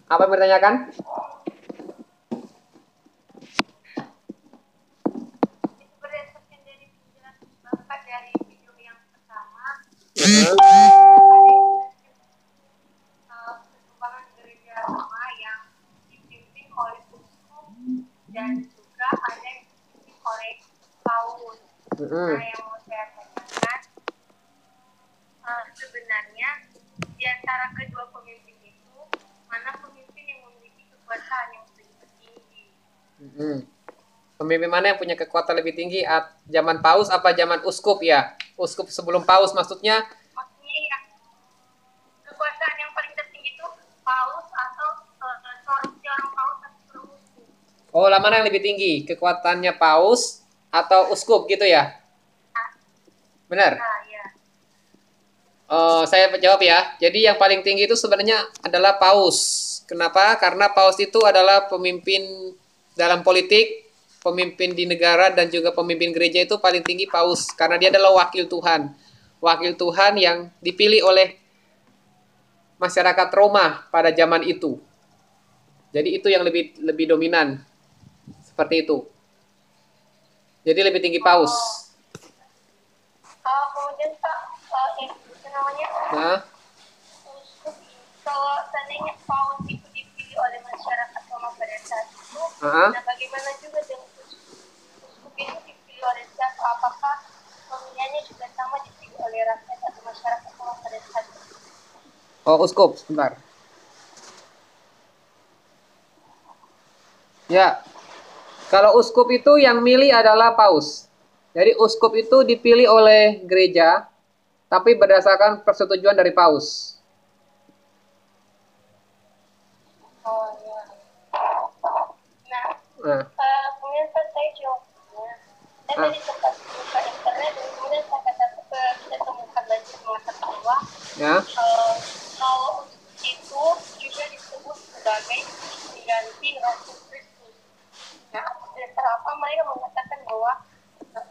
Apa yang bertanyakan? Itu berdasarkan dari penjelasan Bapak dari video yang pertama, perkembangan gereja Roma yang dipimpin oleh uskup dan juga ada yang dipimpin oleh Paus. Nah, yang mau saya tanyakan, sebenarnya di antara kedua pemimpin itu, mana pemimpin yang memiliki kekuasaan yang lebih tinggi? Pemimpin mana yang punya kekuatan lebih tinggi? Zaman Paus apa zaman uskup ya? Uskup sebelum Paus maksudnya? Maksudnya ya, kekuasaan yang paling tertinggi itu Paus atau seorang Paus atau seorang uskup? Oh, lah mana yang lebih tinggi? Kekuatannya Paus atau uskup gitu ya? Benar? Nah, ya. Saya jawab ya. Jadi yang paling tinggi itu sebenarnya adalah Paus. Kenapa? Karena Paus itu adalah pemimpin dalam politik, pemimpin di negara, dan juga pemimpin gereja itu paling tinggi Paus. Karena dia adalah wakil Tuhan. Wakil Tuhan yang dipilih oleh masyarakat Roma pada zaman itu. Jadi itu yang lebih dominan. Seperti itu. Jadi lebih tinggi Paus. Kemudian Pak, itu namanya Nah, uskup. Kalau seandainya Paus itu dipilih oleh masyarakat Roma pada saat itu, uh-huh. nah bagaimana juga dengan uskup itu dipilih oleh siapa? Apakah pemilihannya juga sama dipilih oleh rakyat atau masyarakat Roma pada saat itu? Oh, uskup, sebentar. Ya, kalau uskup itu yang milih adalah Paus. Jadi uskup itu dipilih oleh gereja, tapi berdasarkan persetujuan dari Paus. Oh ya. Nah, Kemudian Pak, saya jawabnya. Saya tadi sempat buka internet dan kemudian saya kita temukan lagi mengatakan bahwa ya. kalau itu juga disebut sebagai pengganti Rasul Kristus. Nah, dasar apa mereka mengatakan bahwa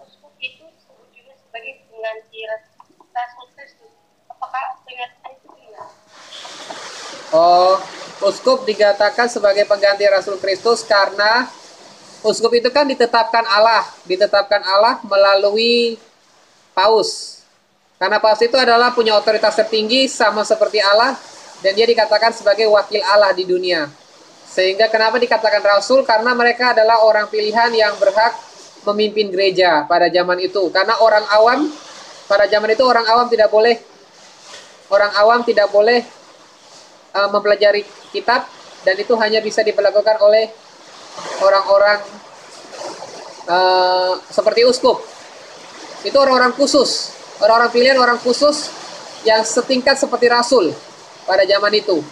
uskup itu disebut juga sebagai pengganti Rasul Kristus? Apakah pernyataan itu benar? Oh, uskup dikatakan sebagai pengganti Rasul Kristus karena uskup itu kan ditetapkan Allah melalui Paus. Karena Paus itu adalah punya otoritas tertinggi sama seperti Allah dan dia dikatakan sebagai wakil Allah di dunia. Sehingga kenapa dikatakan rasul? Karena mereka adalah orang pilihan yang berhak memimpin gereja pada zaman itu. Karena orang awam pada zaman itu orang awam tidak boleh mempelajari kitab dan itu hanya bisa dilakukan oleh orang-orang seperti uskup. Itu orang-orang khusus, orang-orang pilihan, orang khusus yang setingkat seperti rasul pada zaman itu.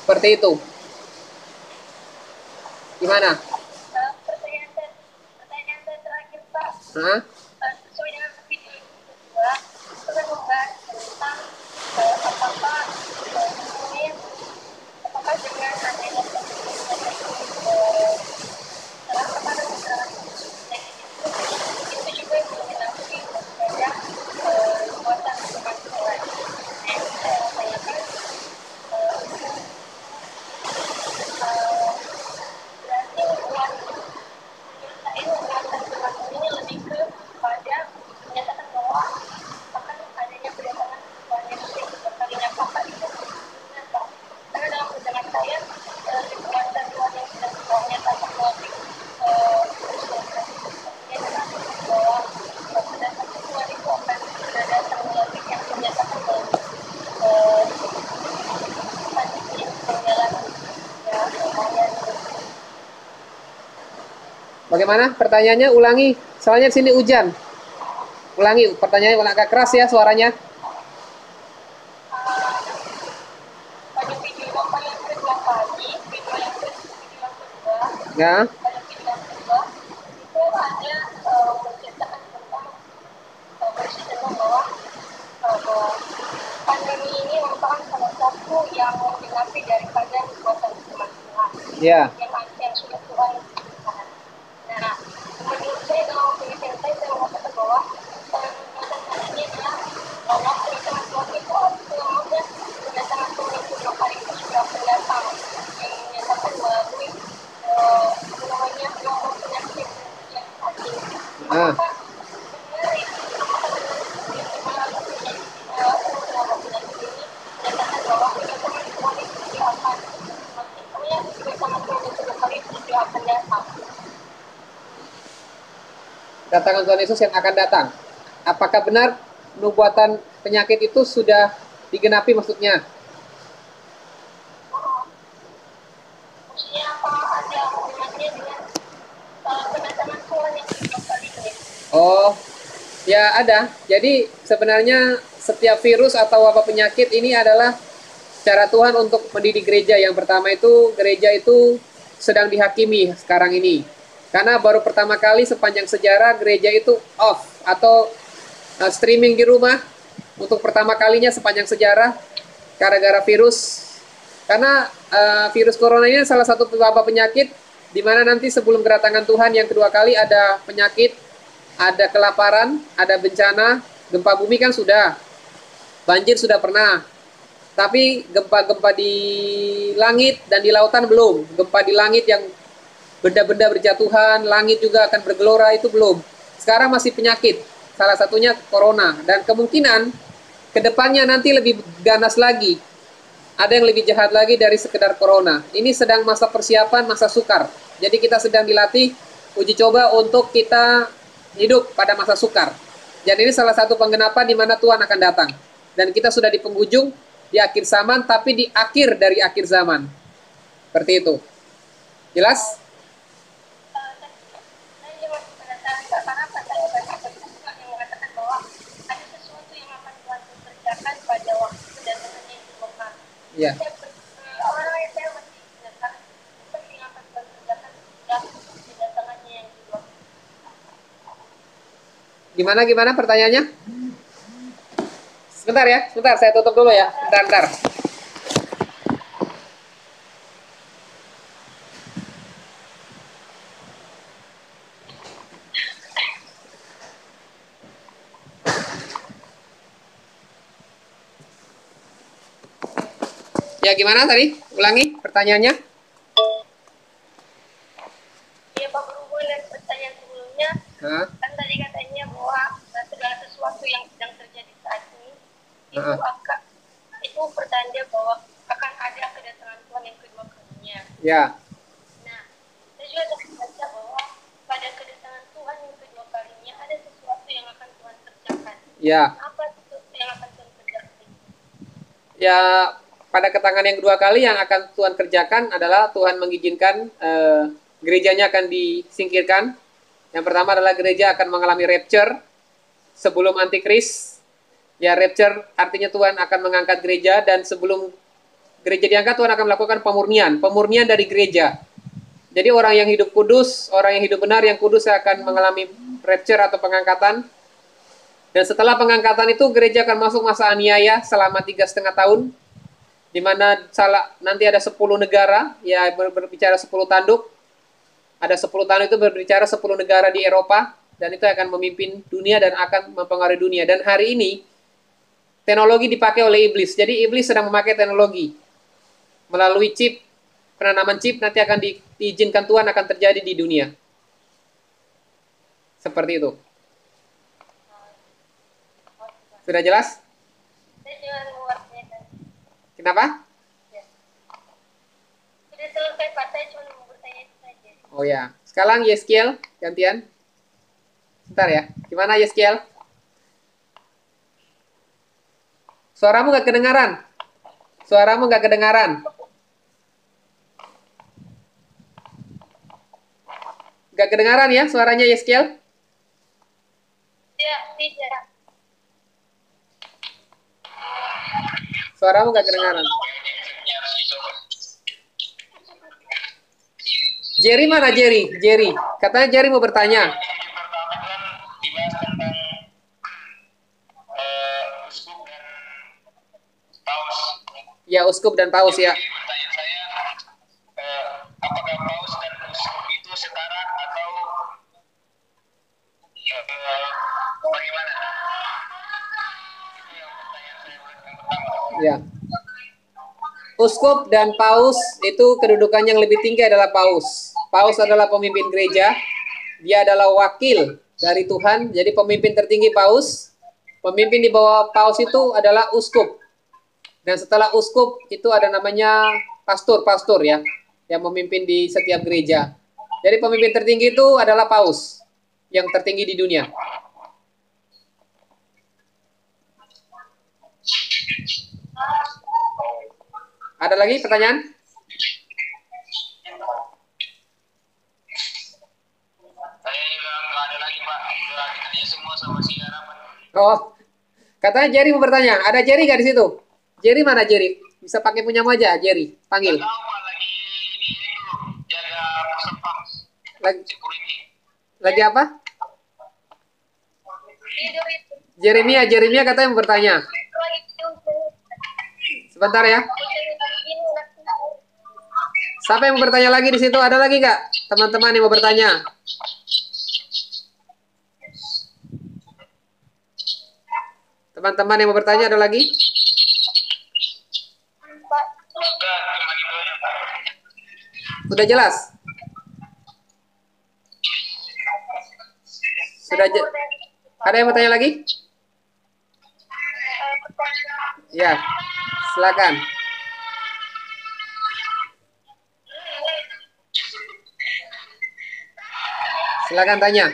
Seperti itu. Gimana? Pertanyaan saya terakhir Pak. Hah? Sesuai dengan video yang kedua, itu kan membahas tentang apakah kemudian apakah dengan adanya itu juga mengenai kepada kekuatan kemanusiaan. Yang saya tanyakan berarti kekuatan kemanusiaan ini lebih kepada menyatakan bahwa akan adanya kedatangan Tuhan Yesus yang kedua kalinya. Apakah itu benar Pak? Karena dalam pandangan saya kekuatan Tuhan yang sedang menyatakan melalui bahwa kedatangan Tuhan itu akan datang melalui yang menyatakan melalui perjalanan Bagaimana? Pertanyaannya ulangi. Soalnya di sini hujan. Ulangi pertanyaannya agak keras ya suaranya. pada video Bapak yang kedua tadi, video yang kedua, Ya. pada video yang kedua itu ada menceritakan tentang berisi tentang bahwa pandemi ini merupakan salah satu yang menggenapi daripada kekuatan kemanusiaan Ya. yang sudah Tuhan ciptakan. Nah, menurut saya dalam pemikiran saya mengatakan bahwa kedatangan ini adalah waktu kedatangan Tuhan itu selamanya kedatangan Tuhan itu hari itu sudah datang Kedatangan Tuhan Yesus yang akan datang. Apakah benar nubuatan penyakit itu sudah digenapi maksudnya? Maksudnya apa ada hubungannya dengan kedatangan Tuhan yang kedua kali ini? Oh, ya ada. Jadi sebenarnya setiap virus atau wabah penyakit ini adalah cara Tuhan untuk mendidik gereja. Yang pertama itu gereja itu sedang dihakimi sekarang ini. Karena baru pertama kali sepanjang sejarah gereja itu off atau streaming di rumah untuk pertama kalinya sepanjang sejarah gara-gara virus. Karena virus corona ini salah satu wabah penyakit di mana nanti sebelum kedatangan Tuhan yang kedua kali ada penyakit, ada kelaparan, ada bencana, gempa bumi kan sudah, banjir sudah pernah. Tapi gempa-gempa di langit dan di lautan belum. Gempa di langit yang benda-benda berjatuhan, langit juga akan bergelora itu belum. Sekarang masih penyakit, salah satunya corona. Dan kemungkinan kedepannya nanti lebih ganas lagi. Ada yang lebih jahat lagi dari sekedar corona. Ini sedang masa persiapan, masa sukar. Jadi kita sedang dilatih uji coba untuk kita hidup pada masa sukar. Dan ini salah satu penggenapan di mana Tuhan akan datang. Dan kita sudah di penghujung, di akhir zaman, tapi di akhir dari akhir zaman. Seperti itu. Jelas? Saya juga penasaran Kak, karena katanya banyak juga yang mengatakan bahwa ada sesuatu yang akan Tuhan kerjakan pada waktu kedatangannya yang kedua kali. Iya. Orang yang saya masih penasaran seperti yang akan Tuhan kerjakan sudah kedatangannya yang kedua kali. Gimana pertanyaannya? Sebentar ya, sebentar saya tutup dulu ya. Bentar. Ya gimana tadi? Ulangi pertanyaannya. Ya, Pak, berhubungan dengan pertanyaan sebelumnya, kan tadi katanya bahwa segala sesuatu yang sedang terjadi saat ini itu pertanda bahwa akan ada kedatangan Tuhan yang kedua kalinya. Ya. Nah, saya juga dapat baca bahwa pada kedatangan Tuhan yang kedua kalinya ada sesuatu yang akan Tuhan kerjakan. Ya. Apa sesuatu yang akan Tuhan kerjakan? Ya, pada kedatangan yang kedua kali yang akan Tuhan kerjakan adalah Tuhan mengizinkan gerejanya akan disingkirkan. Yang pertama adalah gereja akan mengalami rapture sebelum antikris. Ya, rapture artinya Tuhan akan mengangkat gereja, dan sebelum gereja diangkat Tuhan akan melakukan pemurnian dari gereja. Jadi orang yang hidup kudus, orang yang hidup benar, yang kudus akan mengalami rapture atau pengangkatan. Dan setelah pengangkatan itu gereja akan masuk masa aniaya selama 3,5 tahun, di mana nanti ada 10 negara, ya berbicara 10 tanduk. Ada 10 tanduk itu berbicara 10 negara di Eropa, dan itu akan memimpin dunia dan akan mempengaruhi dunia. Dan hari ini teknologi dipakai oleh iblis. Jadi iblis sedang memakai teknologi melalui chip, penanaman chip nanti akan diizinkan Tuhan akan terjadi di dunia. Seperti itu. Sudah jelas? Saya jangan mengertikan. Kenapa? Ya. Sudah selesai Pak, saya cuma mau bertanya itu saja. Oh ya. Sekarang Yeskiel gantian. Bentar ya. Gimana Yeskiel? Suaramu gak kedengaran. Suaramu gak kedengaran. Gak kedengaran ya suaranya Yeskiel? Ya, tidak. Suaramu gak kedengaran. Jerry mana Jerry? Katanya Jerry mau bertanya. Ya, uskup dan paus ya. Pertanyaan saya, apakah paus dan uskup itu setara atau bagaimana? Itu yang pertanyaan saya yang pertama. Ya. Uskup dan paus itu kedudukan yang lebih tinggi adalah paus. Paus adalah pemimpin gereja. Dia adalah wakil dari Tuhan. Jadi pemimpin tertinggi paus. Pemimpin di bawah paus itu adalah uskup. Dan setelah uskup itu ada namanya pastor ya, yang memimpin di setiap gereja. Jadi pemimpin tertinggi itu adalah paus. yang tertinggi di dunia? Ada lagi pertanyaan? Saya juga nggak ada lagi Pak. Udah ditanya semua sama si Harapan. Oh, katanya Jerry mau bertanya. Ada Jerry nggak di situ? Jerry mana Jerry? Bisa pakai punyamu aja, Jerry. Panggil. Nggak tahu Pak lagi di itu jaga persampang Lagi, security. lagi apa? Tidur itu. Jeremia katanya mau bertanya. Lagi tidur. Sebentar ya. Siapa yang mau bertanya lagi di situ? Ada lagi nggak teman-teman yang mau bertanya? Teman-teman yang mau bertanya ada lagi? Udah cuma gitu aja Pak. Sudah jelas? Sudah ada yang mau tanya lagi? Ya, silakan. Silakan tanya.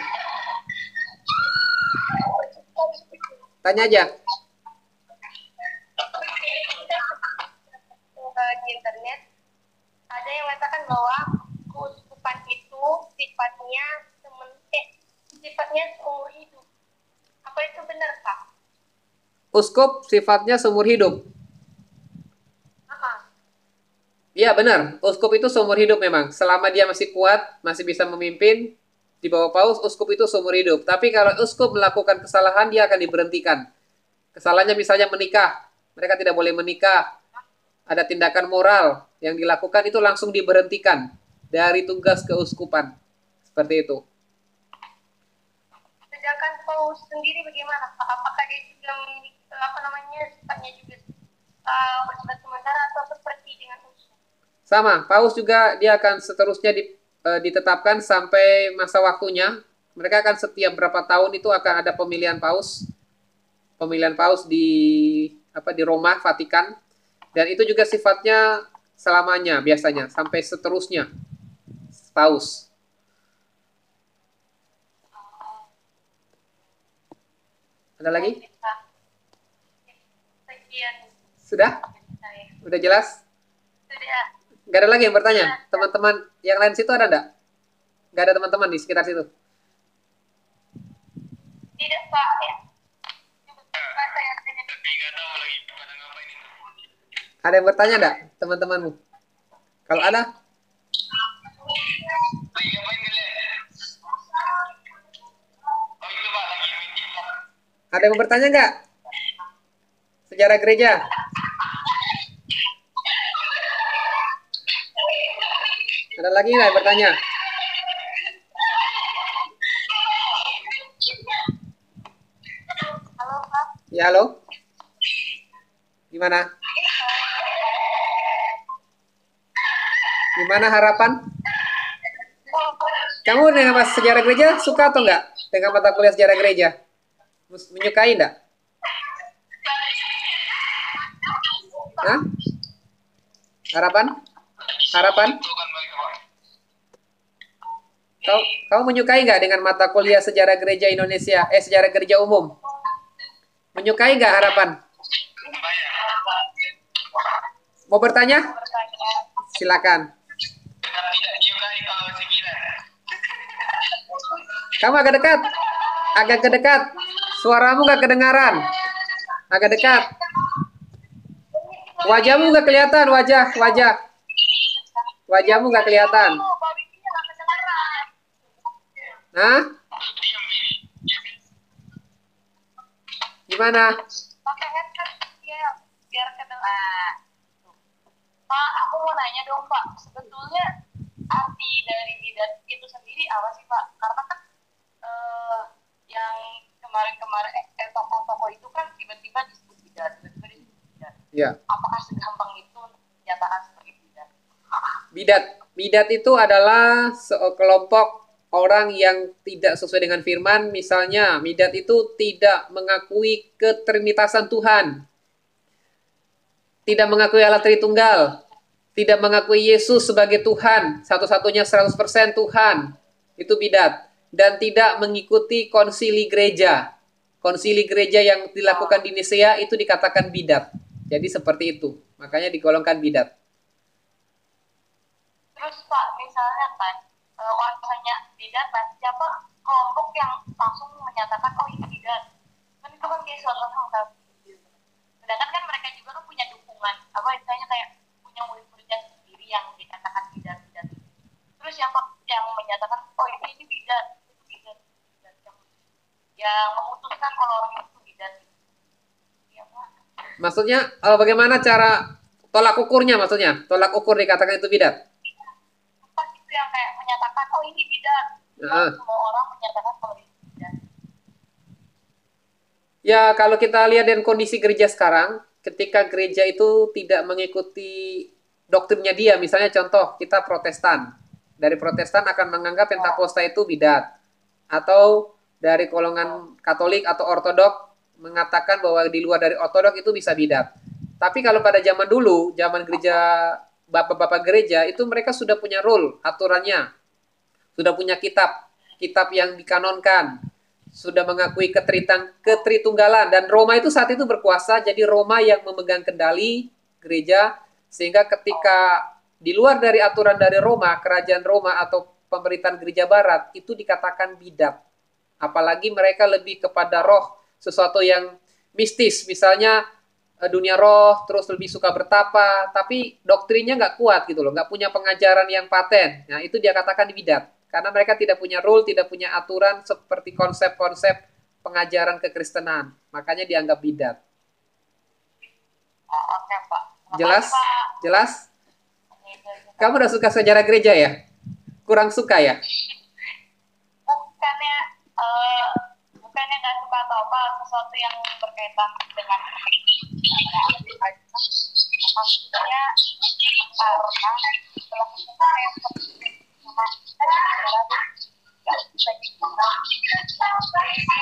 Tanya aja. Di internet ada yang mengatakan bahwa keuskupan itu sifatnya seumur hidup. Apa itu benar, Pak? Uskup sifatnya seumur hidup. Iya benar, uskup itu seumur hidup memang. Selama dia masih kuat, masih bisa memimpin di bawah paus, uskup itu seumur hidup. Tapi kalau uskup melakukan kesalahan, dia akan diberhentikan. Kesalahannya misalnya menikah, mereka tidak boleh menikah. Ada tindakan moral yang dilakukan itu langsung diberhentikan dari tugas keuskupan. Seperti itu. Sedangkan paus sendiri bagaimana, Pak? Apakah dia juga sifatnya juga bersifat sementara atau seperti dengan uskup? Sama, paus juga dia akan seterusnya ditetapkan sampai masa waktunya. Mereka akan setiap berapa tahun itu akan ada pemilihan paus. Pemilihan paus di Roma, Vatikan. Dan itu juga sifatnya selamanya biasanya sampai seterusnya. Paus. Ada lagi? Sudah? Udah jelas? Sudah. Gak ada lagi yang bertanya? Teman-teman yang lain situ ada enggak? Gak ada teman-teman di sekitar situ? Tidak, Pak. Ya. Tapi nggak tahu lagi pada ngapain itu. Ada yang bertanya enggak teman-temanmu? Kalau ada? Lagi ngapain kalian? Oh itu Pak lagi main TikTok. Ada yang mau bertanya enggak? Sejarah gereja? Ada lagi nggak yang bertanya? Halo, Pak. Ya, halo? Gimana? Gimana harapan? Kamu dengan mas sejarah gereja suka atau enggak? Dengan mata kuliah sejarah gereja? Menyukai enggak? Hah? Harapan? Harapan? Kamu menyukai nggak dengan mata kuliah sejarah gereja Indonesia? Sejarah gereja umum? Menyukai nggak harapan? Mau bertanya? Silakan. Tidak menyukai kalau segila. Kamu agak dekat. Agak kedekat. Suaramu nggak kedengaran. Agak dekat. Wajahmu nggak kelihatan. Wajahmu nggak kelihatan. Hah? Gimana? Pakai headset ya, biar kedengaran. Pak, aku mau nanya dong, Pak. Sebetulnya arti dari bidat itu sendiri apa sih, Pak? Karena kan yang kemarin-kemarin tokoh-tokoh itu kan tiba-tiba disebut bidat, Ya. Apakah segampang itu dinyatakan sebagai bidat? Bidat itu adalah kelompok orang yang tidak sesuai dengan firman. Misalnya, bidat itu tidak mengakui ketrinitasan Tuhan. Tidak mengakui Allah Tritunggal. Tidak mengakui Yesus sebagai Tuhan. Satu-satunya 100% Tuhan. Itu bidat. dan tidak mengikuti konsili gereja. Konsili gereja yang dilakukan di Nisea itu dikatakan bidat. Jadi seperti itu. Makanya digolongkan bidat. Terus Pak, misalnya kan, kalau misalnya bidat, siapa kelompok yang langsung menyatakan, oh ini bidat? Kan itu kan kayak suatu hal tabu. Sedangkan kan mereka juga kan punya dukungan, apa istilahnya kayak punya murid-muridnya sendiri yang dikatakan bidat-bidat. Terus siapa yang menyatakan, oh ini bidat, itu bidat, bidat. Yang memutuskan kalau orang itu bidat. Ya, Pak. Maksudnya bagaimana cara tolak ukurnya maksudnya? Tolak ukur dikatakan itu bidat. Pas itu yang kayak menyatakan, oh ini bidat. Semua orang menyatakan kalau ini bidat. Ya, kalau kita lihat dengan kondisi gereja sekarang, ketika gereja itu tidak mengikuti doktrinnya dia, misalnya contoh, kita Protestan. Dari Protestan akan menganggap Pentakosta itu bidat. Atau dari golongan Katolik atau Ortodok mengatakan bahwa di luar dari Ortodok itu bisa bidat. Tapi kalau pada zaman dulu, zaman gereja, bapak-bapak gereja, itu mereka sudah punya rule, aturannya. Sudah punya kitab yang dikanonkan. Sudah mengakui ketritunggalan, dan Roma itu saat itu berkuasa, jadi Roma yang memegang kendali gereja, sehingga ketika di luar dari aturan dari Roma, kerajaan Roma atau pemerintahan gereja barat itu dikatakan bidat. Apalagi mereka lebih kepada roh, sesuatu yang mistis, misalnya dunia roh, terus lebih suka bertapa, tapi doktrinnya nggak kuat gitu loh, nggak punya pengajaran yang paten. Nah itu dia katakan bidat. Karena mereka tidak punya rule, tidak punya aturan seperti konsep-konsep pengajaran kekristenan. Makanya dianggap bidat. Oh, oke, Pak. Jelas? Makasih, Pak. Jelas? Kamu udah suka sejarah gereja ya? Kurang suka ya? Bukannya bukannya nggak suka atau apa, sesuatu yang berkaitan dengan maksudnya karena setelah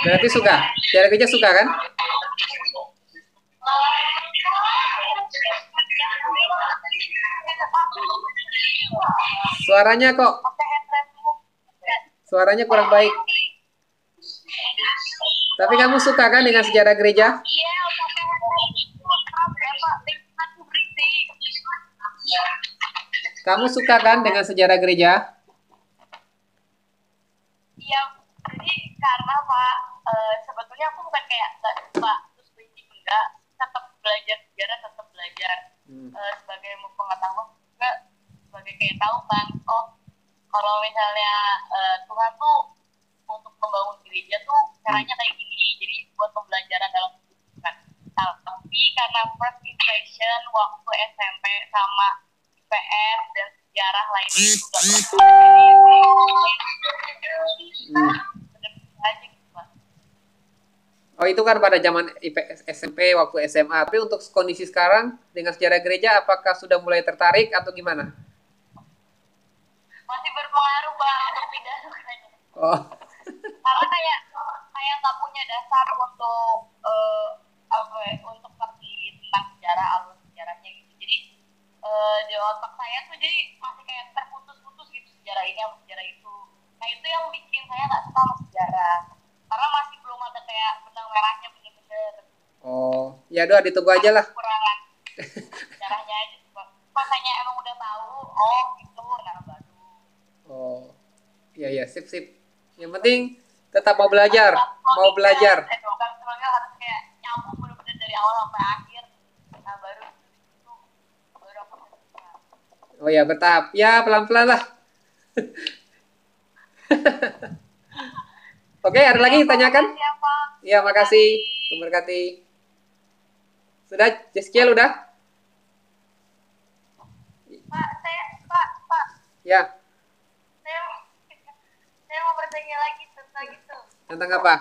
Berarti suka? Sejarah gereja suka kan? Suaranya kurang baik. Tapi kamu suka kan dengan sejarah gereja? Kamu suka kan dengan sejarah gereja? Iya, jadi karena Pak, sebetulnya aku bukan kayak nggak suka terus benci, enggak, tetap belajar sejarah, tetap belajar sebagai pengetahuan juga, sebagai kayak tahu kan, oh kalau misalnya Tuhan tuh untuk membangun gereja tuh caranya kayak gini, jadi buat pembelajaran dalam kehidupan. Tapi karena first impression waktu SMP sama IPS dan sejarah lainnya itu Oh itu kan pada zaman SMP waktu SMA. Tapi untuk kondisi sekarang dengan sejarah gereja, apakah sudah mulai tertarik atau gimana? masih berpengaruh Bang untuk pindah sukanya. Oh. Karena kayak nggak punya dasar untuk untuk ngerti tentang sejarah, alur sejarahnya gitu. Jadi di otak saya tuh jadi masih kayak terputus-putus gitu, sejarah ini sama sejarah itu. Nah itu yang bikin saya nggak suka sama sejarah, karena masih belum ada kayak benang merahnya bener-bener. Oh, ya doa ditunggu aja lah. Kekurangan sejarahnya aja. Makanya emang udah tahu, oh gitu, nah baru. Oh, iya sip. Yang penting tetap mau belajar, Semuanya harus kayak nyambung bener-bener dari awal sampai akhir. Nah baru itu baru aku bisa. Oh ya bertahap, ya pelan-pelan lah. Oke, ada lagi tanyakan? Iya, makasih. Berkati. Sudah, Jeskiel udah? Pak. Ya. Saya mau bertanya lagi tentang itu. Tentang apa?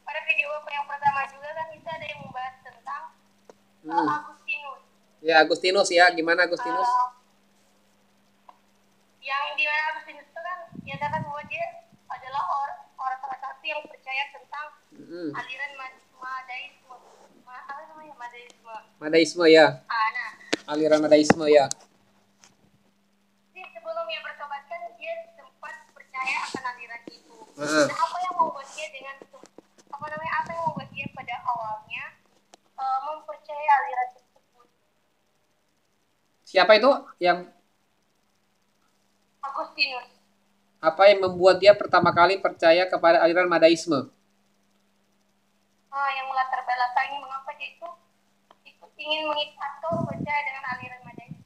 Pada video yang pertama juga kan kita ada yang membahas tentang Agustinus. Ya, Agustinus ya. Gimana Agustinus? Yang di mana Agustinus itu kan nyatakan bahwa dia adalah orang salah satu yang percaya tentang aliran Madaisme. Apa namanya Madaisme? Madaisme ya. Nah. Aliran Madaisme ya. Jadi sebelum dia bertobat kan dia sempat percaya Heeh. Nah, apa yang membuat dia dengan apa namanya, apa yang membuat dia pada awalnya mempercayai aliran tersebut? Siapa itu yang Agustinus. apa yang membuat dia pertama kali percaya kepada aliran Madaisme? Yang melatar belakangi mengapa dia itu ingin mengikuti atau percaya dengan aliran Madaisme.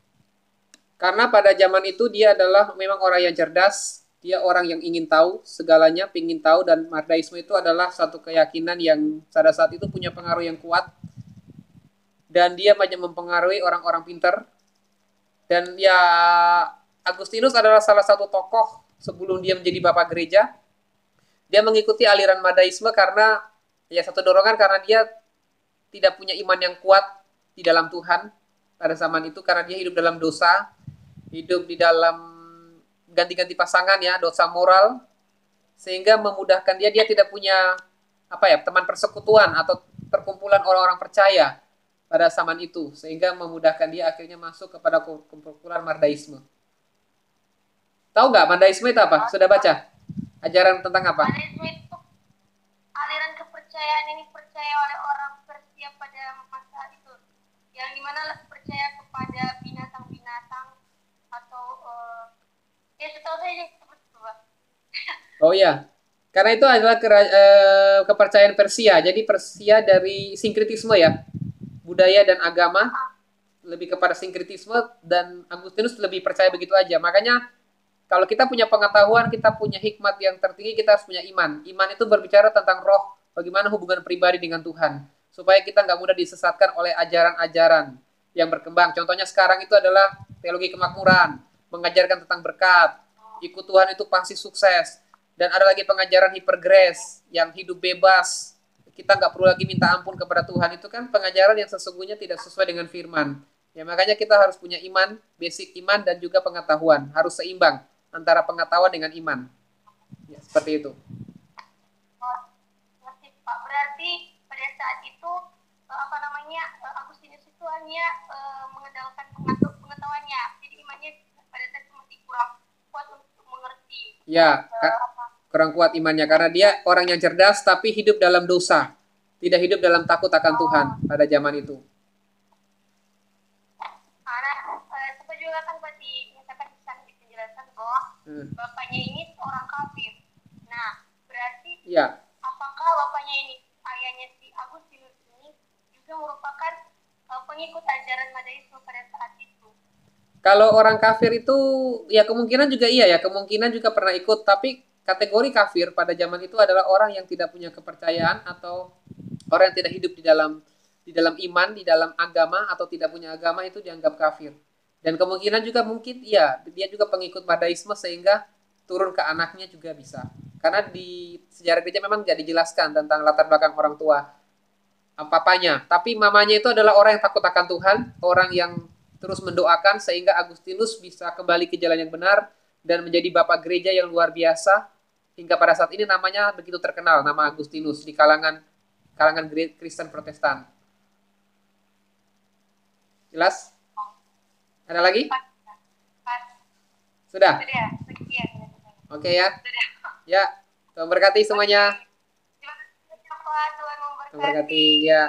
Karena pada zaman itu dia adalah memang orang yang cerdas, dia orang yang ingin tahu segalanya, ingin tahu, dan Madaisme itu adalah satu keyakinan yang pada saat itu punya pengaruh yang kuat dan dia banyak mempengaruhi orang-orang pintar. Dan ya Agustinus adalah salah satu tokoh sebelum dia menjadi bapak gereja. Dia mengikuti aliran Madaisme karena ya satu dorongan karena dia tidak punya iman yang kuat di dalam Tuhan pada zaman itu karena dia hidup dalam dosa, hidup di dalam ganti-ganti pasangan ya, dosa moral sehingga memudahkan dia tidak punya apa ya, teman persekutuan atau perkumpulan orang-orang percaya pada zaman itu sehingga memudahkan dia akhirnya masuk kepada kumpulan Mardaisme. Tahu nggak Mardaisme itu apa? Sudah baca? Ajaran tentang apa? Madaisme itu aliran kepercayaan ini percaya oleh orang Persia pada masa itu, yang dimana percaya kepada binatang-binatang atau ya setahu saya seperti itu, Pak. Oh iya, karena itu adalah kepercayaan Persia. Jadi Persia dari sinkretisme ya, budaya dan agama lebih kepada sinkretisme dan Agustinus lebih percaya begitu aja. Makanya kalau kita punya pengetahuan, kita punya hikmat yang tertinggi, kita harus punya iman. Iman itu berbicara tentang roh, bagaimana hubungan pribadi dengan Tuhan. Supaya kita nggak mudah disesatkan oleh ajaran-ajaran yang berkembang. Contohnya sekarang itu adalah teologi kemakmuran, mengajarkan tentang berkat, ikut Tuhan itu pasti sukses. Dan ada lagi pengajaran hipergrace, yang hidup bebas. Kita nggak perlu lagi minta ampun kepada Tuhan. Itu kan pengajaran yang sesungguhnya tidak sesuai dengan firman. Ya makanya kita harus punya iman, basic iman dan juga pengetahuan. Harus seimbang antara pengetahuan dengan iman. Ya, seperti itu. Oh, ngerti, Pak. Berarti pada saat itu apa namanya, Agustinus itu hanya mengandalkan pengetahuannya, jadi imannya pada saat itu masih kurang kuat untuk mengerti. Ya, kurang kuat imannya karena dia orang yang cerdas tapi hidup dalam dosa. Tidak hidup dalam takut akan Tuhan pada zaman itu. Karena sempat juga kan Pak dinyatakan di sana penjelasan bahwa bapaknya ini orang kafir. Nah, berarti Ya, apakah bapaknya ini, ayahnya si Agustinus ini juga merupakan pengikut ajaran Madaisme pada saat itu? kalau orang kafir itu ya kemungkinan juga iya ya, kemungkinan juga pernah ikut, tapi kategori kafir pada zaman itu adalah orang yang tidak punya kepercayaan atau orang yang tidak hidup di dalam iman, di dalam agama atau tidak punya agama itu dianggap kafir. Dan kemungkinan juga mungkin iya, dia juga pengikut Madaisme sehingga turun ke anaknya juga bisa. Karena di sejarah gereja memang tidak dijelaskan tentang latar belakang orang tua papanya, tapi mamanya itu adalah orang yang takut akan Tuhan, orang yang terus mendoakan sehingga Agustinus bisa kembali ke jalan yang benar dan menjadi bapak gereja yang luar biasa hingga pada saat ini namanya begitu terkenal, nama Agustinus di kalangan kalangan Kristen Protestan. Jelas? Ada lagi? Pak, Sudah? sudah, sekian. Oke ya. Sudah. Ya, Tuhan berkati semuanya. Terima kasih Pak, Tuhan Tuhan berkati memberkati. ya.